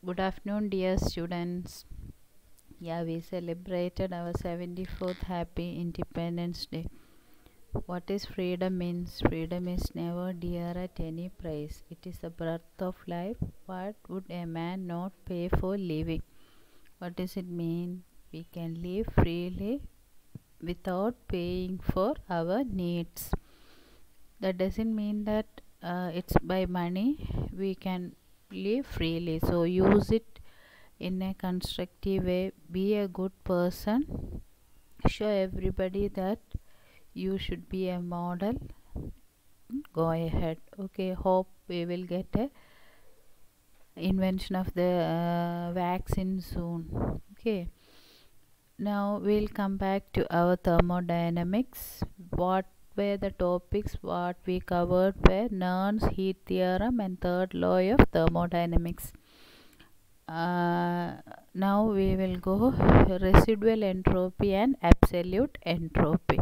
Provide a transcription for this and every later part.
Good afternoon, dear students. Yeah, we celebrated our 74th Happy Independence Day. What is freedom means? Freedom is never dear at any price. It is the birth of life. What would a man not pay for living? What does it mean? We can live freely without paying for our needs. That doesn't mean that it's by money we can live freely. So use it in a constructive way. Be a good person. Show everybody that you should be a model. Go ahead. Okay, hope we will get a invention of the vaccine soon. Okay, now we'll come back to our thermodynamics. What were the topics what we covered were Nernst heat theorem and third law of thermodynamics. Now we will go residual entropy and absolute entropy.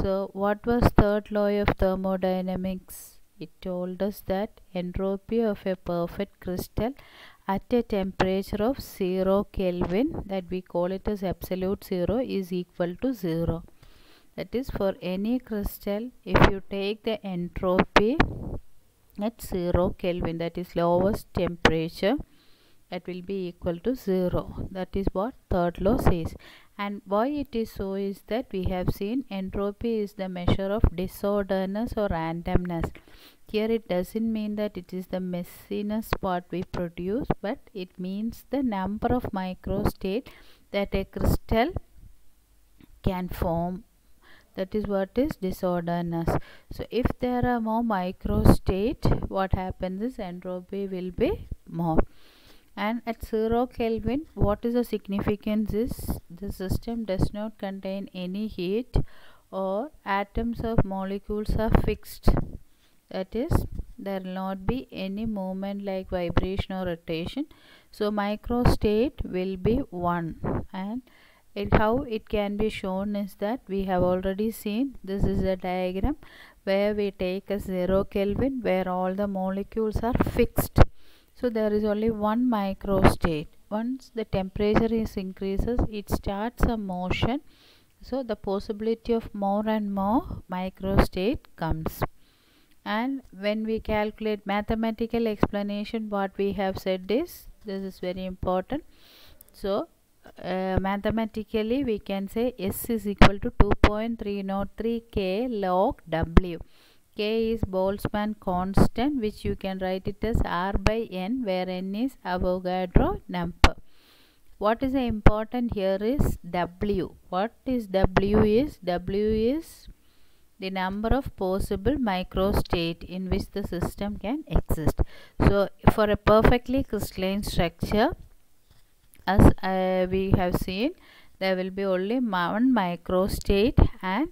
So what was third law of thermodynamics? It told us that entropy of a perfect crystal at a temperature of 0 Kelvin, that we call it as absolute zero, is equal to 0. That is, for any crystal, if you take the entropy at 0 Kelvin, that is lowest temperature, that will be equal to 0. That is what third law says. And why it is so is that we have seen entropy is the measure of disorderness or randomness. Here it doesn't mean that it is the messiness what we produce, but it means the number of microstate that a crystal can form. That is what is disorderness. So if there are more microstate, what happens is entropy will be more. And at 0 Kelvin, what is the significance is the system does not contain any heat, or atoms of molecules are fixed. That is, there will not be any movement like vibration or rotation. So microstate will be 1. And how it can be shown is that we have already seen, this is a diagram where we take a 0 Kelvin where all the molecules are fixed. So there is only one microstate. Once the temperature is increases, it starts a motion. So the possibility of more and more microstate comes. And when we calculate mathematical explanation, what we have said is, this is very important. So mathematically we can say S is equal to 2.303 K log W. K is Boltzmann constant, which you can write it as R by N, where N is Avogadro number. What is important here is W. What is W is? W is the number of possible microstate in which the system can exist. So for a perfectly crystalline structure, as we have seen, there will be only one microstate, and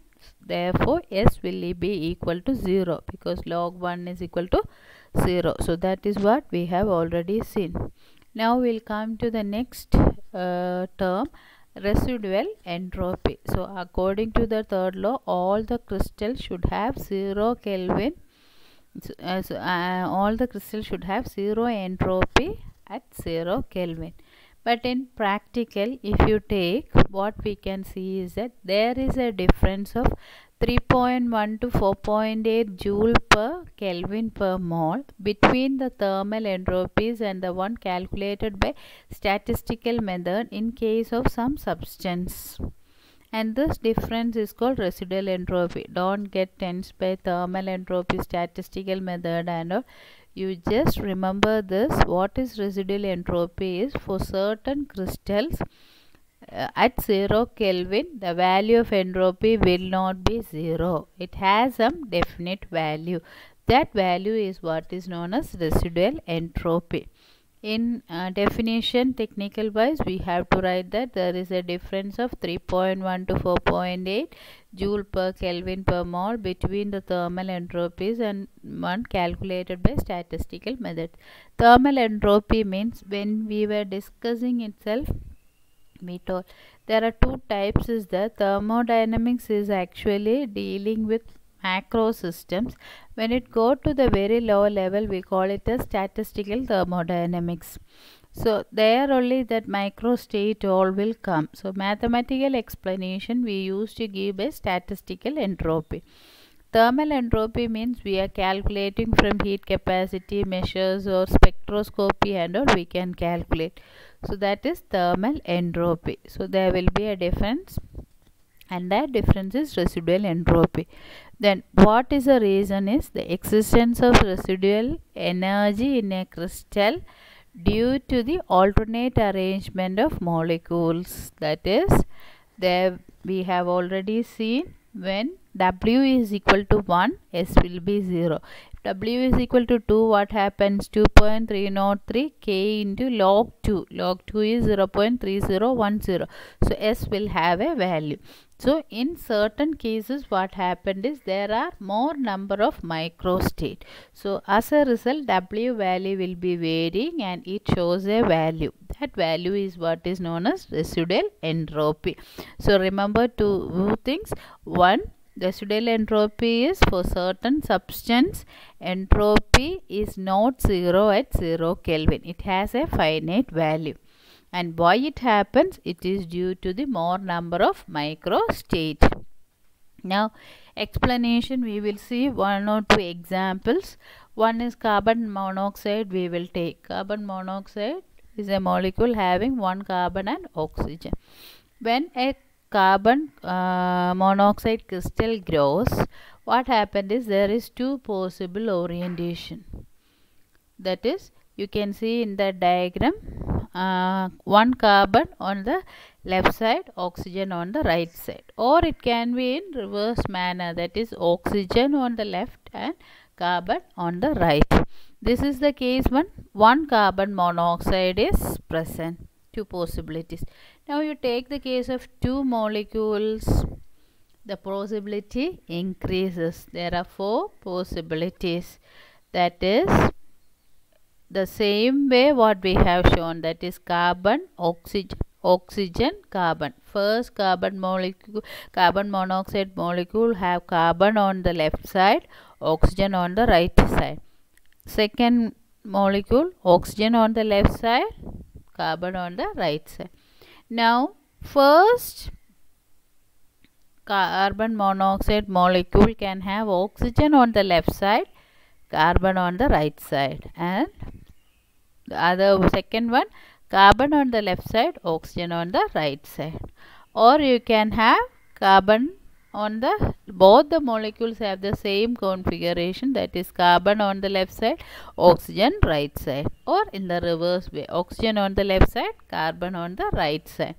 therefore S will be equal to 0 because log 1 is equal to 0. So that is what we have already seen. Now we'll come to the next term, residual entropy. So according to the third law, all the crystals should have 0 Kelvin. All the crystals should have 0 entropy at 0 Kelvin. But in practical, if you take, what we can see is that there is a difference of 3.1 to 4.8 joule per Kelvin per mole between the thermal entropies and the one calculated by statistical method in case of some substance. And this difference is called residual entropy. Don't get tensed by thermal entropy statistical method and all. You just remember this. What is residual entropy is, for certain crystals at 0 Kelvin, the value of entropy will not be 0. It has some definite value. That value is what is known as residual entropy. In definition, technical wise, we have to write that there is a difference of 3.1 to 4.8 joule per Kelvin per mole between the thermal entropies and one calculated by statistical method. Thermal entropy means, when we were discussing itself, we told there are two types. Is the thermodynamics is actually dealing with macro systems. When it go to the very low level, we call it as statistical thermodynamics. So there only that micro state all will come. So mathematical explanation we use to give a statistical entropy. Thermal entropy means we are calculating from heat capacity measures or spectroscopy and all we can calculate. So that is thermal entropy. So there will be a difference, and that difference is residual entropy. Then what is the reason is the existence of residual energy in a crystal due to the alternate arrangement of molecules. That is, there we have already seen when W is equal to 1, S will be 0. If W is equal to 2, what happens? 2.303 K into log 2. Log 2 is 0.3010. So S will have a value. So in certain cases what happened is there are more number of microstate. So as a result W value will be varying and it shows a value. That value is what is known as residual entropy. So remember two things. One, residual entropy is for certain substance entropy is not 0 at 0 Kelvin. It has a finite value. And why it happens? It is due to the more number of microstate. Now explanation, we will see one or two examples. One is carbon monoxide. We will take carbon monoxide is a molecule having one carbon and oxygen. When a carbon monoxide crystal grows, what happened is there is two possible orientation. That is, you can see in the diagram, one carbon on the left side, oxygen on the right side, or it can be in reverse manner, that is oxygen on the left and carbon on the right. This is the case when one carbon monoxide is present. Two possibilities. Now you take the case of two molecules, the possibility increases. There are four possibilities. That is the same way what we have shown, that is carbon, oxygen, carbon. First carbon molecule, carbon monoxide molecule have carbon on the left side, oxygen on the right side. Second molecule, oxygen on the left side, carbon on the right side. Now first carbon monoxide molecule can have oxygen on the left side, carbon on the right side, and the other second one, carbon on the left side, oxygen on the right side. Or you can have carbon on the, both the molecules have the same configuration, that is carbon on the left side, oxygen right side, or in the reverse way, oxygen on the left side, carbon on the right side.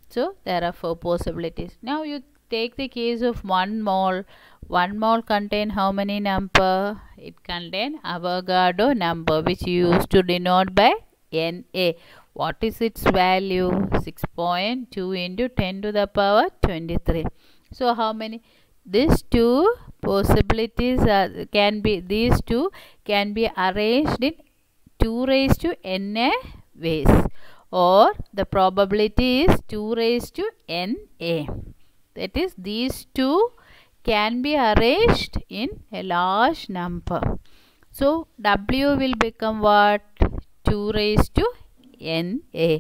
So there are four possibilities. Now you take the case of 1 mole. 1 mole contain how many number? It contain Avogadro number, which you used to denote by Na. What is its value? 6.2 into 10 to the power 23. So how many? These two possibilities these two can be arranged in 2 raised to Na ways, or the probability is 2 raised to Na. That is, these two can be arranged in a large number. So W will become what? 2 raised to Na.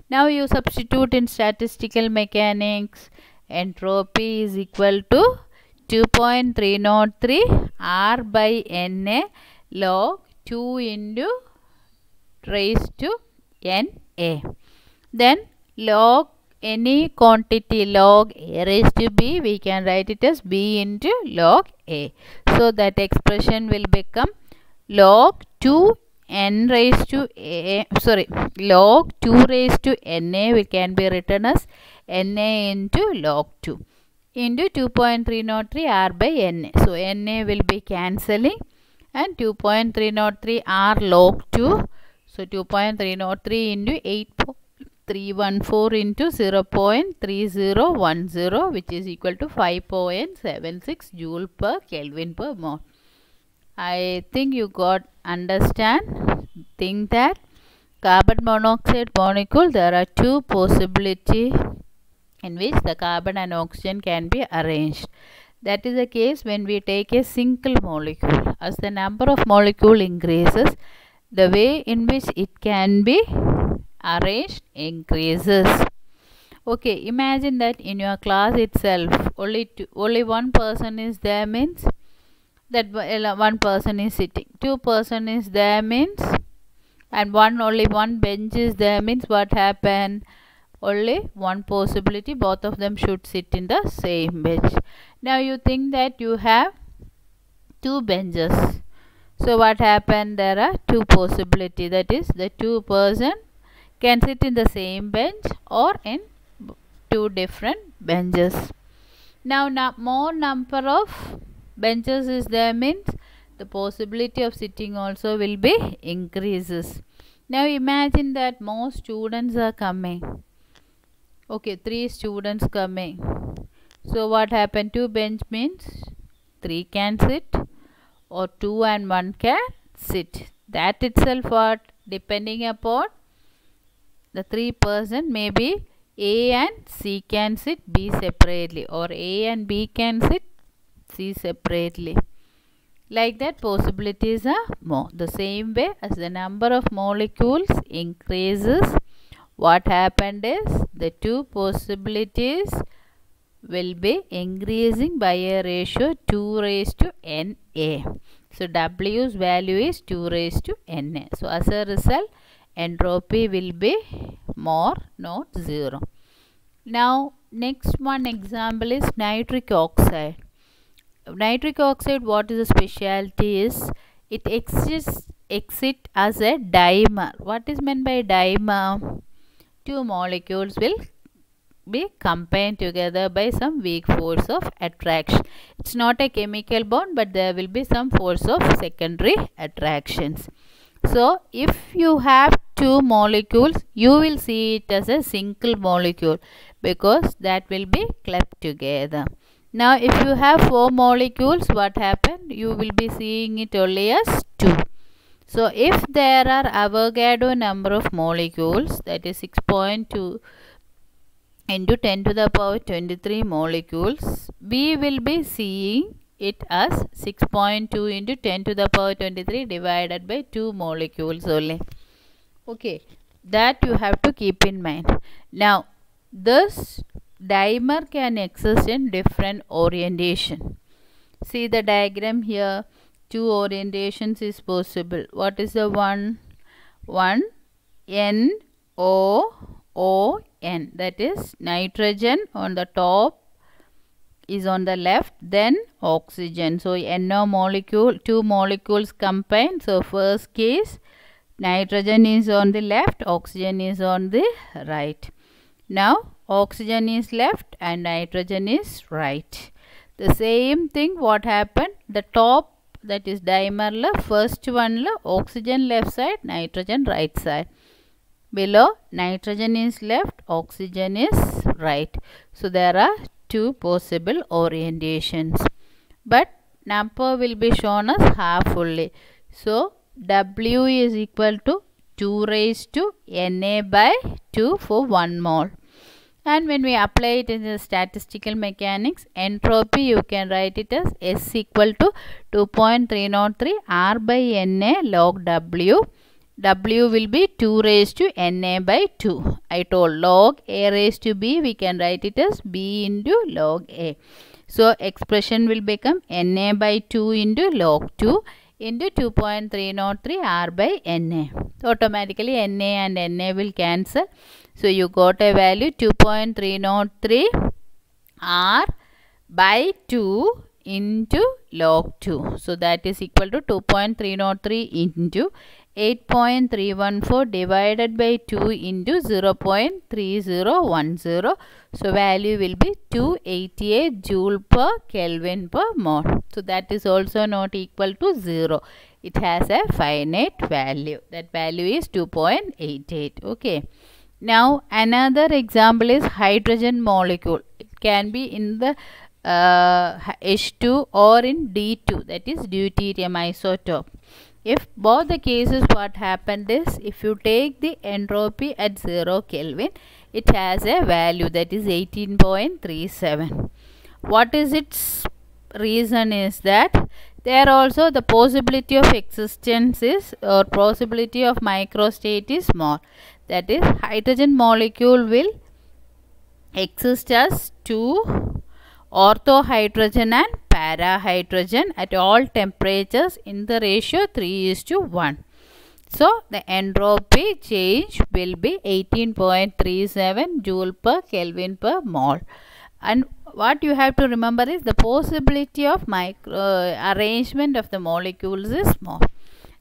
Now you substitute in statistical mechanics. Entropy is equal to 2.303 R by Na log 2 into raised to Na. Then log any quantity, log A raised to B, we can write it as B into log A. So that expression will become log 2 n raised to A, log 2 raised to Na, we can be written as Na into log 2 into 2.303 R by Na. So Na will be cancelling and 2.303 R log 2. So 2.303 into 8.314 into 0.3010, which is equal to 5.76 joule per Kelvin per mole. I think you think that carbon monoxide molecule, there are two possibilities in which the carbon and oxygen can be arranged. That is the case when we take a single molecule. As the number of molecule increases, the way in which it can be arranged increases. Okay, imagine that in your class itself, only one person is there, means that one person is sitting. Two person is there means, and only one bench is there means what happened? Only one possibility, both of them should sit in the same bench. Now you think that you have two benches. So what happened? There are two possibilities. That is, the two person can sit in the same bench or in two different benches. Now more number of benches is there means the possibility of sitting also will be increases. Now imagine that more students are coming. Okay, 3 students coming. So what happened? 2 bench means 3 can sit, or 2 and 1 can sit. That itself what? Depending upon the 3 person, maybe A and C can sit, B separately, or A and B can sit, C separately. Like that, possibilities are more. The same way as the number of molecules increases, what happened is the two possibilities will be increasing by a ratio 2 raised to Na. So W's value is 2 raised to Na. So as a result, entropy will be more, not 0. Now next one example is nitric oxide. Nitric oxide, what is the specialty is it exists as a dimer. What is meant by dimer? Two molecules will be combined together by some weak force of attraction. It's not a chemical bond, but there will be some force of secondary attractions. So if you have two molecules, you will see it as a single molecule because that will be clubbed together. Now if you have 4 molecules, what happened? You will be seeing it only as 2. So if there are Avogadro number of molecules, that is 6.2 into 10 to the power 23 molecules, we will be seeing it as 6.2 into 10 to the power 23 divided by 2 molecules only. Okay, that you have to keep in mind. Now this dimer can exist in different orientation. See the diagram here. 2 orientations is possible. What is the one? N O O N, that is nitrogen on the top is on the left, then oxygen. So NO molecule, 2 molecules combined. So first case, nitrogen is on the left, oxygen is on the right. Now oxygen is left and nitrogen is right. The same thing what happened? The top, that is dimer la, first one la, oxygen left side, nitrogen right side. Below, nitrogen is left, oxygen is right. So there are 2 possible orientations, but number will be shown as half only. So W is equal to 2 raised to Na by 2 for 1 mole. And when we apply it in the statistical mechanics, entropy, you can write it as S equal to 2.303 R by Na log W. W will be 2 raised to Na by 2. I told log A raised to B, we can write it as B into log A. So expression will become Na by 2 into log 2 into 2.303 R by Na. Automatically Na and Na will cancel. So you got a value 2.303 R by 2 into log 2. So that is equal to 2.303 into 8.314 divided by 2 into 0.3010. So value will be 288 joule per Kelvin per mole. So that is also not equal to 0. It has a finite value. That value is 2.88. Okay. Now another example is hydrogen molecule. It can be in the H2 or in D2, that is deuterium isotope. If both the cases, what happened is, if you take the entropy at 0 Kelvin, it has a value that is 18.37. What is its reason is that there also the possibility of existence is, or possibility of microstate is small. That is, hydrogen molecule will exist as two orthohydrogen and parahydrogen at all temperatures in the ratio 3:1. So the entropy change will be 18.37 joule per Kelvin per mole. And what you have to remember is the possibility of arrangement of the molecules is small.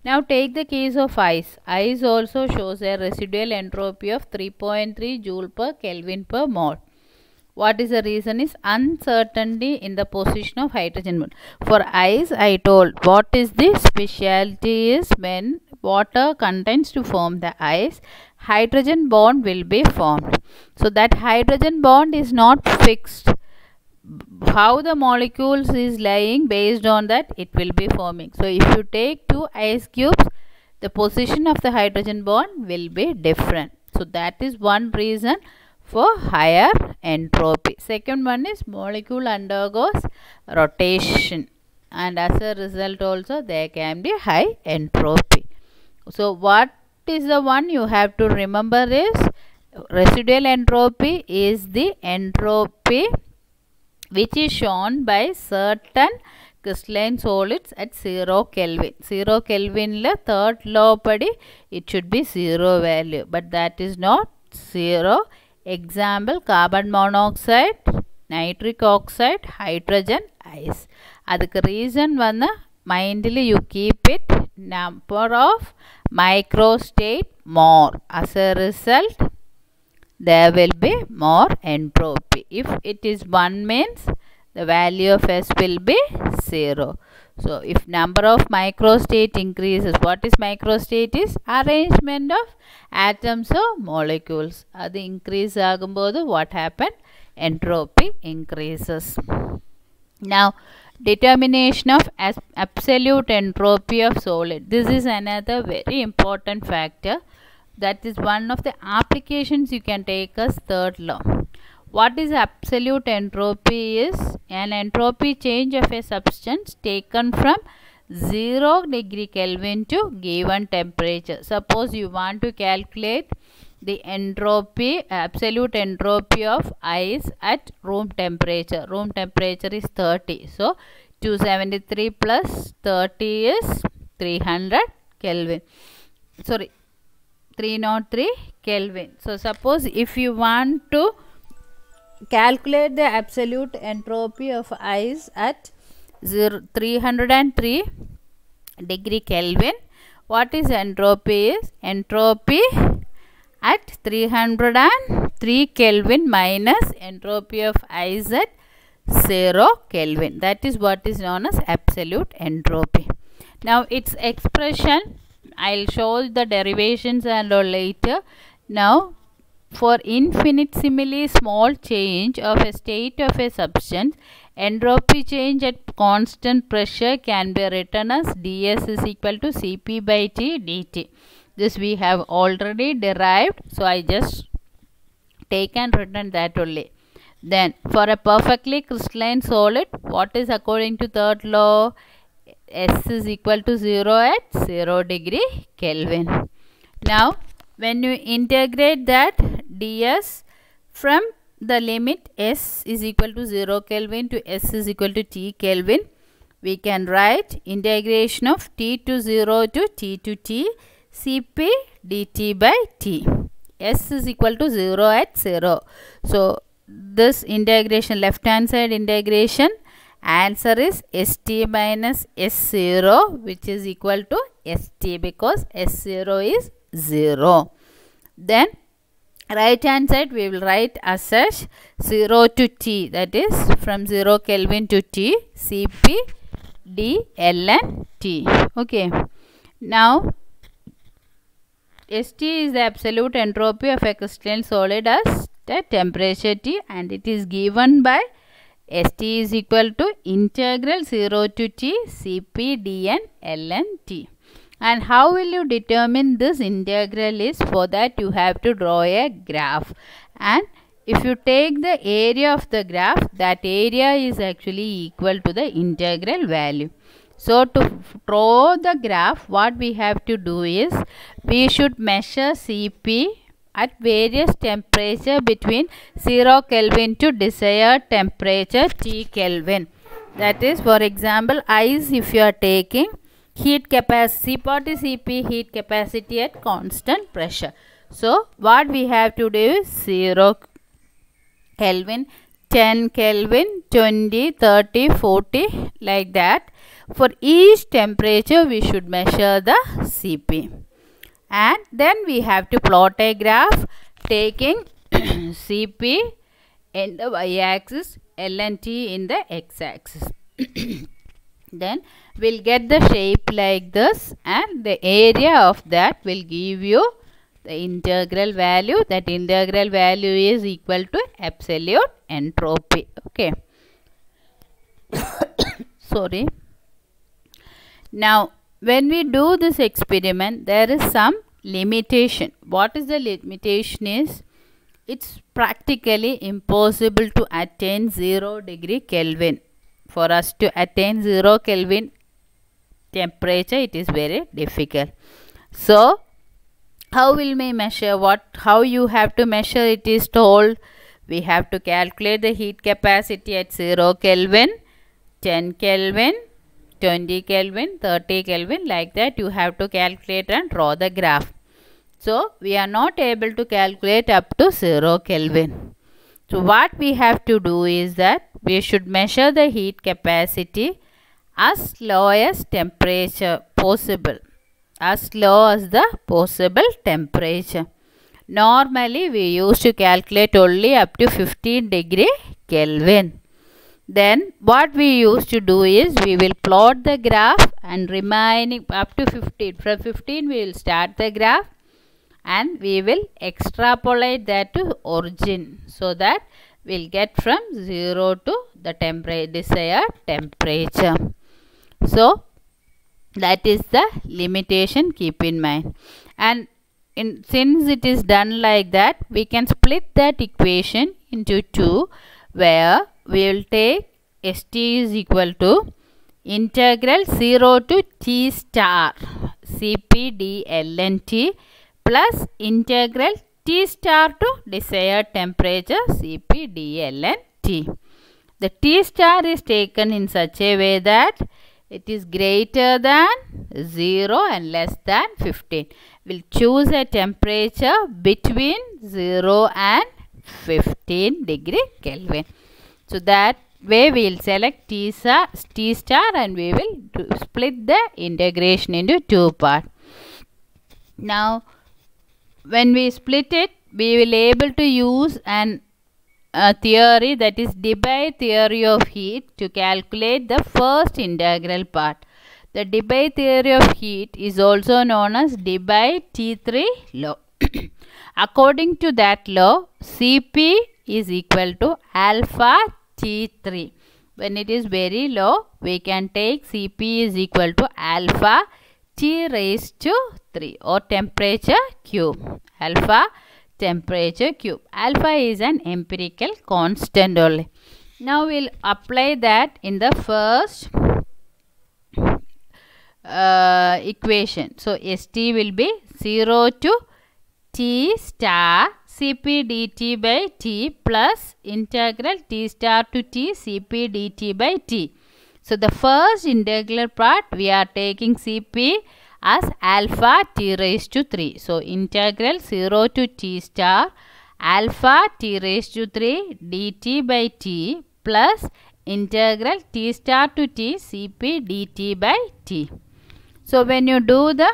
Now take the case of ice. Ice also shows a residual entropy of 3.3 joule per Kelvin per mole. What is the reason is uncertainty in the position of hydrogen bond. For ice, I told what is the specialty is when water contains to form the ice, hydrogen bond will be formed. So that hydrogen bond is not fixed. How the molecules is lying, based on that it will be forming. So if you take two ice cubes, the position of the hydrogen bond will be different. So that is one reason for higher entropy. Second one is molecule undergoes rotation, and as a result also there can be high entropy. So what is the one you have to remember is residual entropy is the entropy which is shown by certain crystalline solids at 0 Kelvin. 0 Kelvin la third law padi it should be 0 value, but that is not 0. Example, carbon monoxide, nitric oxide, hydrogen, ice. Adukku reason vanna mindly you keep it, number of microstate more. As a result, there will be more entropy. If it is 1 means the value of S will be 0. So if number of microstate increases, what is microstate is arrangement of atoms or molecules. That increase agumbodhu what happened? Entropy increases. Now determination of absolute entropy of solid. This is another very important factor. That is one of the applications you can take as third law. What is absolute entropy is an entropy change of a substance taken from 0 degree Kelvin to given temperature. Suppose you want to calculate the entropy, absolute entropy of ice at room temperature. Room temperature is 30. So 273 plus 30 is 300 Kelvin. Sorry, 303 Kelvin. So suppose if you want to calculate the absolute entropy of ice at 303 degree Kelvin, what is entropy is? Entropy at 303 Kelvin minus entropy of ice at 0 Kelvin. That is what is known as absolute entropy. Now its expression, I'll show the derivations and all later. Now for infinitesimally small change of a state of a substance, entropy change at constant pressure can be written as ds is equal to Cp by T dt. This we have already derived, so I just take and written that only. Then for a perfectly crystalline solid, what is according to third law? S is equal to 0 at 0 degree Kelvin. Now when you integrate that ds from the limit S is equal to 0 Kelvin to S is equal to T Kelvin, we can write integration of T to 0 to T to T Cp dt by T. S is equal to 0 at 0. So this integration, left hand side integration, answer is St minus S0, which is equal to St because S0 is 0. Then right hand side we will write as such 0 to T, that is from 0 Kelvin to T, Cp d ln T. Okay. Now St is the absolute entropy of a crystalline solid at temperature T, and it is given by St is equal to integral 0 to T Cp dn ln T. And how will you determine this integral is? For that you have to draw a graph, and if you take the area of the graph, that area is actually equal to the integral value. So to draw the graph, what we have to do is, we should measure Cp at various temperature between 0 Kelvin to desired temperature T Kelvin. That is, for example, ice, if you are taking heat capacity, Cp is Cp, heat capacity at constant pressure. So what we have to do is 0 Kelvin, 10 Kelvin, 20, 30, 40, like that. For each temperature we should measure the Cp, and then we have to plot a graph taking Cp in the y-axis, Ln/T in the x-axis. Then we'll get the shape like this, and the area of that will give you the integral value. That integral value is equal to absolute entropy. Okay. Sorry. Now, when we do this experiment, there is some limitation. What is the limitation is, it's practically impossible to attain 0 degree Kelvin. For us to attain 0 Kelvin temperature, it is very difficult. So, how will we measure? How you have to measure it is told. We have to calculate the heat capacity at 0 Kelvin, 10 Kelvin, 20 Kelvin, 30 Kelvin, like that you have to calculate and draw the graph. So we are not able to calculate up to 0 Kelvin. So what we have to do is that we should measure the heat capacity as low as temperature possible, as low as the possible temperature. Normally we used to calculate only up to 15 degree Kelvin. Then what we used to do is, we will plot the graph and remaining up to 15. From 15 we will start the graph and we will extrapolate that to origin, so that we will get from 0 to the desired temperature. So that is the limitation, keep in mind. And since it is done like that, we can split that equation into two, where we will take St is equal to integral 0 to T star Cp d Ln/T plus integral T star to desired temperature Cp d Ln/T. The T star is taken in such a way that it is greater than 0 and less than 15. We'll choose a temperature between 0 and 15 degree Kelvin. So that way we will select T star and we will split the integration into two parts. Now when we split it, we will able to use an theory, that is Debye theory of heat, to calculate the first integral part. The Debye theory of heat is also known as Debye T3 law. According to that law, Cp is equal to alpha T3. When it is very low, we can take Cp is equal to alpha T raised to 3, or temperature cube. Alpha temperature cube. Alpha is an empirical constant only. Now we'll apply that in the first equation. So St will be 0 to T star Cp dt by T plus integral T star to T Cp dt by T. So the first integral part, we are taking Cp as alpha T raised to 3. So integral 0 to T star alpha T raised to 3 dt by T plus integral T star to T Cp dt by T. So when you do the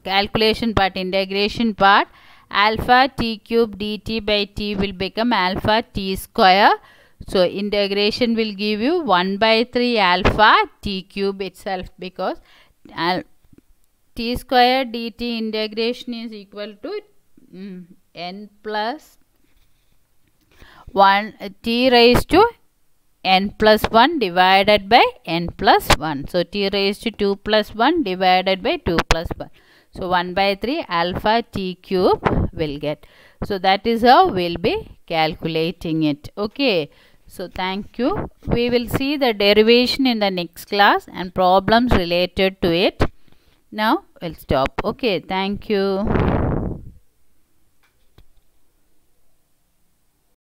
calculation part, integration part, alpha T cube dt by T will become alpha T square. So integration will give you 1 by 3 alpha T cube itself, because T square dt integration is equal to n plus 1 T raised to n plus 1 divided by n plus 1. So T raised to 2 plus 1 divided by 2 plus 1. So 1 by 3 alpha T cube will get. So that is how we'll be calculating it. Okay. So thank you. We will see the derivation in the next class and problems related to it. Now we'll stop. Okay. Thank you.